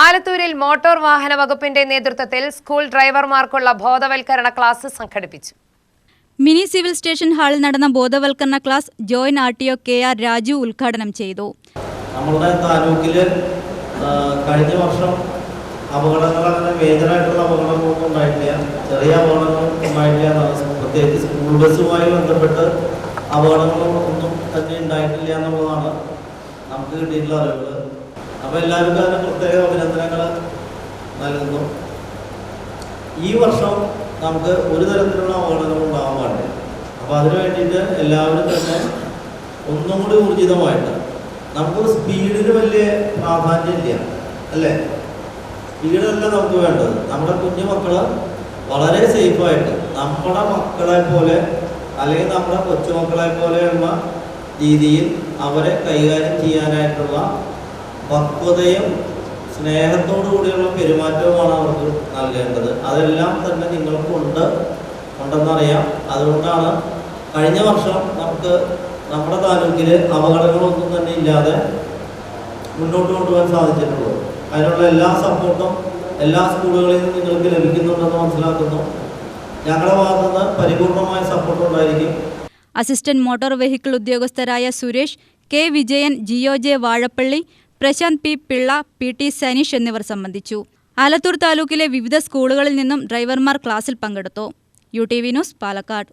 ആലത്തൂരിൽ motor വാഹന വകുപ്പിന്റെ നേതൃത്വത്തിൽ സ്കൂൾ ഡ്രൈവർമാർക്കുള്ള ബോധവൽക്കരണ ക്ലാസ് സംഘടിപ്പിച്ചു. മിനി സിവിൽ സ്റ്റേഷൻ ഹാളിൽ നടന്ന ബോധവൽക്കരണ class joint RTO K R. Raju ഉദ്ഘാടനം ചെയ്തു. നമ്മുടെ താലൂക്കിൽ കഴിഞ്ഞ വർഷം അപകടങ്ങൾ അങ്ങനെ മേജറായിട്ടുള്ള അപകടങ്ങളൊന്നും ഉണ്ടായിട്ടില്ല, ചെറിയ അപകടങ്ങളും ഉണ്ടായിട്ടില്ല. പ്രത്യേകിച്ച് സ്കൂൾ ബസ്സുമായി ബന്ധപ്പെട്ട് അപകടങ്ങളൊന്നും തന്നെ ഉണ്ടായിട്ടില്ല എന്നുള്ളതാണ് നമുക്ക് കിട്ടിയിട്ടുള്ള അറിവുകൾ. അപ്പോൾ എല്ലാവർക്കും അതിന് പ്രത്യേക അഭിനന്ദനങ്ങൾ നൽകുന്നു. ഈ വർഷം നമുക്ക് ഒരു തരത്തിലുള്ള അപകടങ്ങൾ ഉണ്ടാകാൻ പാടില്ല. അപ്പോൾ അതിനു വേണ്ടിയിട്ട് എല്ലാവരും തന്നെ ഒന്നും കൂടി ഊർജിതമായിട്ട്, നമുക്ക് സ്പീഡിന് വലിയ പ്രാധാന്യമില്ല അല്ലേ, സ്പീഡല്ല നമുക്ക് വേണ്ടത്. നമ്മുടെ കുഞ്ഞു മക്കൾ വളരെ സേഫായിട്ട് നമ്മുടെ മക്കളെ പോലെ അല്ലെങ്കിൽ നമ്മുടെ കൊച്ചുമക്കളെ പോലെയുള്ള രീതിയിൽ അവരെ കൈകാര്യം ചെയ്യാനായിട്ടുള്ള പക്വതയും സ്നേഹത്തോടു കൂടിയുള്ള പെരുമാറ്റവുമാണ് അവർക്ക് നൽകേണ്ടത്. അതെല്ലാം തന്നെ ഉണ്ടെന്നറിയാം. അതുകൊണ്ടാണ് കഴിഞ്ഞ വർഷം നമുക്ക് നമ്മുടെ താലൂക്കിൽ അപകടങ്ങളൊന്നും തന്നെ ഇല്ലാതെ മുന്നോട്ട് കൊണ്ടുപോകാൻ സാധിച്ചിട്ടുള്ളത്. അതിനുള്ള എല്ലാ സപ്പോർട്ടും എല്ലാ സ്കൂളുകളിൽ നിന്നും നിങ്ങൾക്ക് ലഭിക്കുന്നുണ്ടെന്ന് മനസ്സിലാക്കുന്നു. ഞങ്ങളുടെ ഭാഗത്തുനിന്ന് പരിപൂർണമായ സപ്പോർട്ട് ഉണ്ടായിരിക്കും. അസിസ്റ്റന്റ് മോട്ടോർ വെഹിക്കിൾ ഉദ്യോഗസ്ഥരായ Suresh, K. Vijayan, Jio J Vazhappally, Prashanth P. Pillai, P. T. Saneesh എന്നിവർ സംബന്ധിച്ചു. ആലത്തൂർ താലൂക്കിലെ വിവിധ സ്കൂളുകളിൽ നിന്നും ഡ്രൈവർമാർ ക്ലാസ്സിൽ പങ്കെടുത്തു. UTV news, Palakkad.